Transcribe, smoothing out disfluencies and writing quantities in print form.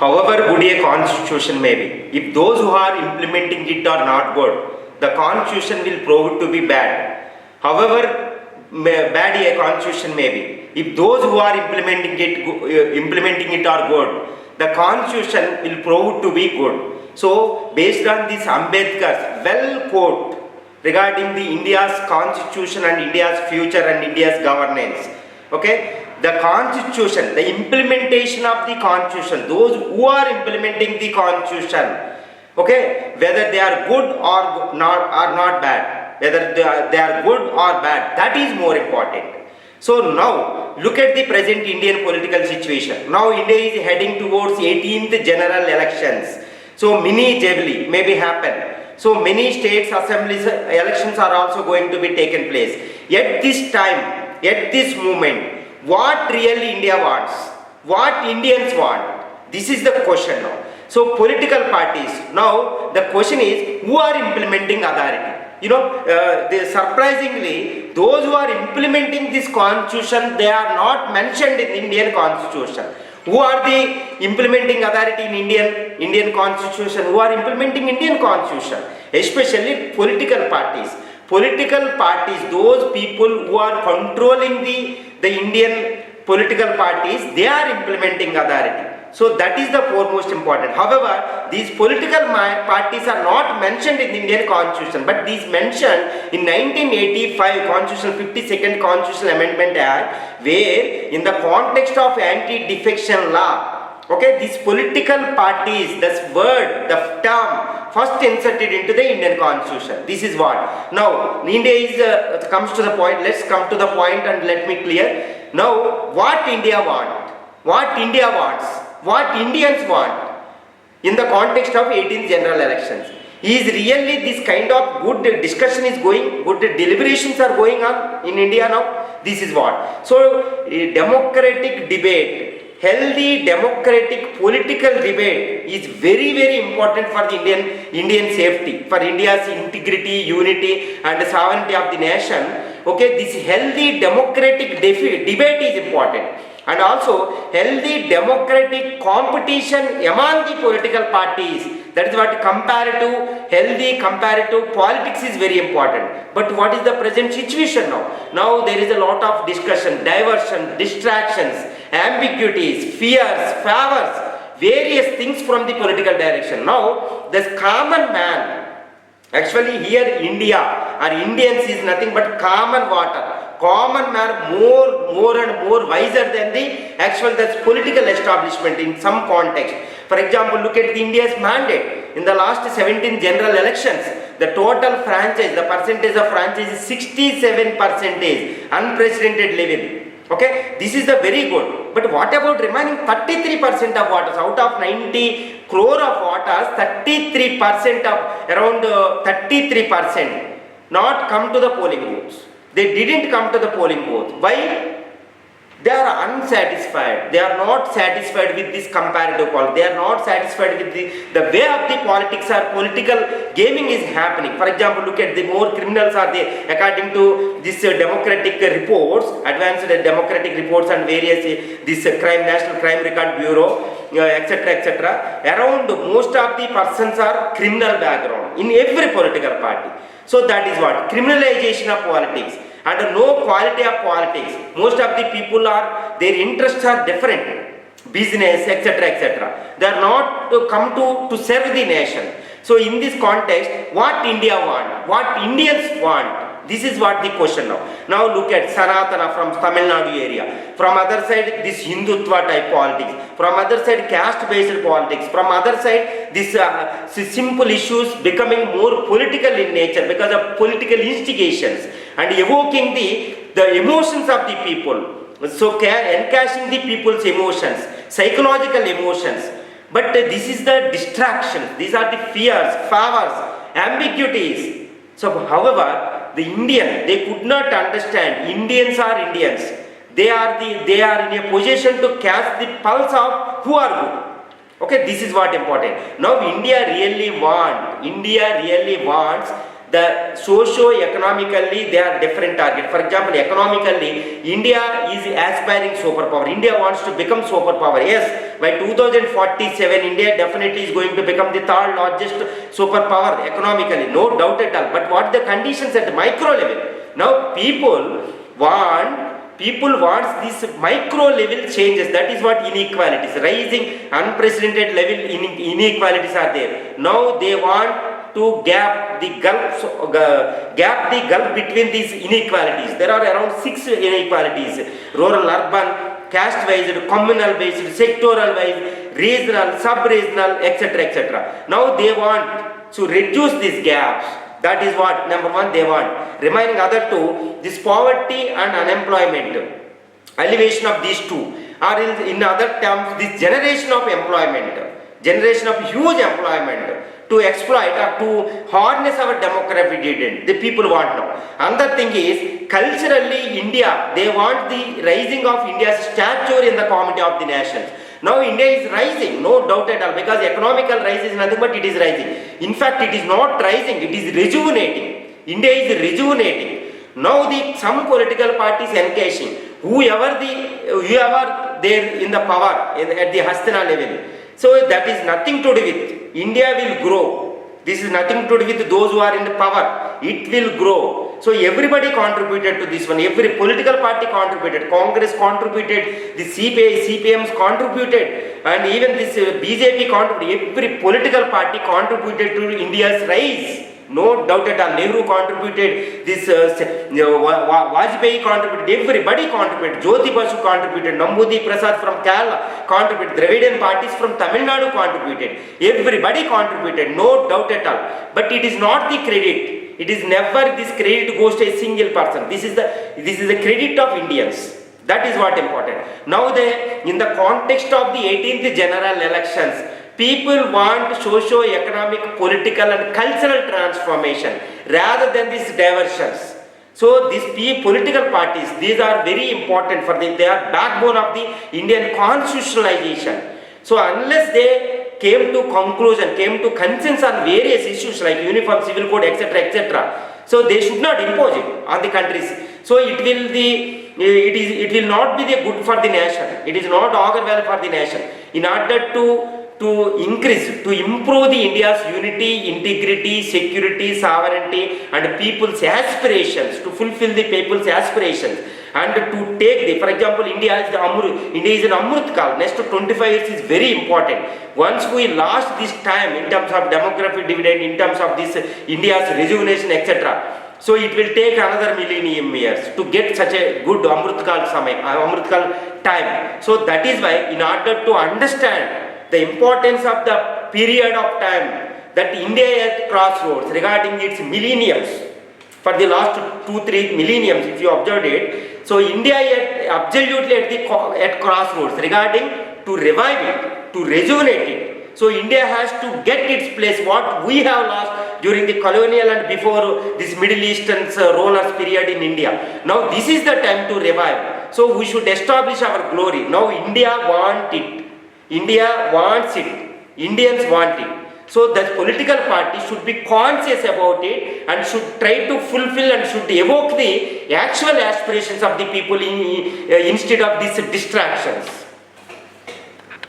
however good a constitution may be, if those who are implementing it are not good, the constitution will prove to be bad. However bad a constitution may be, if those who are implementing it are good, the constitution will prove to be good. So based on this Ambedkar's well quote regarding the India's constitution and India's future and India's governance, okay, the constitution, the implementation of the constitution, those who are implementing the constitution, okay, whether they are good or not bad, whether they are good or bad, that is more important. So now look at the present Indian political situation. Now India is heading towards 18th general elections. So mini Jubilee may be happen. So many states assemblies elections are also going to be taken place. At this time, at this moment, what really India wants, what Indians want, this is the question now. So political parties, now the question is, who are implementing authority? Surprisingly, those who are implementing this constitution, they are not mentioned in Indian constitution. Who are the implementing authority in Indian constitution? Who are implementing Indian constitution? Especially political parties. Political parties, those people who are controlling the Indian political parties, they are implementing authority. So that is the foremost important. However, these political parties are not mentioned in the Indian constitution, but these mentioned in 1985 Constitutional 52nd Constitutional Amendment Act, where in the context of anti-defection law, okay, these political parties, this word, the term first inserted into the Indian constitution. This is what. Now India comes to the point. Let's come to the point and let me clear. Now what India wants, what Indians want in the context of 18th general elections. Is really this kind of good discussion is going, good deliberations are going on in India now? This is what. So a democratic debate, healthy democratic political debate is very, very important for the Indian safety, for India's integrity, unity and sovereignty of the nation. Okay, this healthy democratic debate is important. And also healthy democratic competition among the political parties. That is what healthy comparative politics is very important. But what is the present situation now? Now there is a lot of discussion, diversion, distractions, ambiguities, fears, favors, various things from the political direction. Now this common man, actually here India or Indians is nothing but common water. Common man more and more wiser than the political establishment in some context. For example, look at India's mandate. In the last 17 general elections, the total franchise, the percentage of franchise is 67%, unprecedented level. Okay, this is the very good. But what about remaining 33% of voters? Out of 90 crore of voters, 33% of around 33% not come to the polling booths. They didn't come to the polling booth. Why? They are unsatisfied. They are not satisfied with this comparative politics. They are not satisfied with the way of the politics or political gaming is happening. For example, look at the more criminals are there. According to this democratic reports, advanced democratic reports and various National Crime Record Bureau, etc., around most of the persons are criminal background in every political party. So that is what criminalization of politics and no quality of politics. Most of the people their interests are different, business, etc., They are not come to serve the nation. So in this context, what India want, what Indians want, this is what the question now. Now look at Sanatana from Tamil Nadu area. From other side, this Hindutva type politics. From other side, caste-based politics. From other side, this simple issues becoming more political in nature because of political instigations and evoking the emotions of the people. So encashing the people's emotions, psychological emotions. But this is the distractions. These are the fears, favors, ambiguities. So however, the Indian, they could not understand. Indians are Indians. They are in a position to catch the pulse of who are good. Okay, this is what important. Now India really wants the socio-economically they are different target. For example, economically, India is aspiring superpower. India wants to become superpower. Yes, by 2047, India definitely is going to become the third largest superpower economically, no doubt at all. But what are the conditions at the micro level? Now people want this micro level changes. That is what inequalities, rising unprecedented level inequalities are there. Now they want to gap the gulf between these inequalities. There are around 6 inequalities: rural, urban, caste wise, communal based, sectoral wise, regional, sub-regional, etc., etc. Now they want to reduce these gaps. That is what number one they want. Remaining other two, this poverty and unemployment, elevation of these two, or in other terms, this generation of employment, generation of huge employment to exploit or to harness our demographic dividend. The people want now. Another thing is, culturally India, they want the rising of India's stature in the community of the nations. Now India is rising, no doubt at all, because economical rise is nothing but it is rising. In fact, it is not rising, it is rejuvenating. India is rejuvenating. Now some political parties encashing, whoever there in the power at the Hastina level. So that is nothing to do with India will grow. This is nothing to do with those who are in the power. It will grow. So everybody contributed to this one. Every political party contributed. Congress contributed. The CPIMs contributed. And even this BJP contributed. Every political party contributed to India's rise. No doubt at all. Nehru contributed. This Vajpayee contributed. Everybody contributed. Jyoti Basu contributed. Namboodir Prasad from Kerala contributed. Dravidian parties from Tamil Nadu contributed. Everybody contributed. No doubt at all. But it is not the credit. It is never this credit goes to a single person. This is the credit of Indians. That is what important. Now in the context of the 18th general elections, people want socio-economic, political and cultural transformation rather than these diversions. So these political parties, these are very important they are backbone of the Indian constitutionalization. So unless they came to conclusion, came to consensus on various issues like uniform civil code, etc., etc., so they should not impose it on the countries. So it will not be the good for the nation. It is not augur well for the nation. In order to improve the India's unity, integrity, security, sovereignty and people's aspirations, to fulfill the people's aspirations and to take for example, India is an Amrit Kal. Next to 25 years is very important. Once we lost this time in terms of demographic dividend, in terms of this India's rejuvenation, etc., so it will take another millennium years to get such a good Amrit Kal time. So that is why, in order to understand the importance of the period of time that India is at crossroads regarding its millenniums, for the last 2-3 millenniums, if you observed it, so India is absolutely at crossroads regarding to revive it, to rejuvenate it. So India has to get its place, what we have lost during the colonial and before this Middle Eastern rollers period in India. Now this is the time to revive. So we should establish our glory. Now India wants it. India wants it. Indians want it. So the political party should be conscious about it and should try to fulfill and should evoke the actual aspirations of the people instead of these distractions.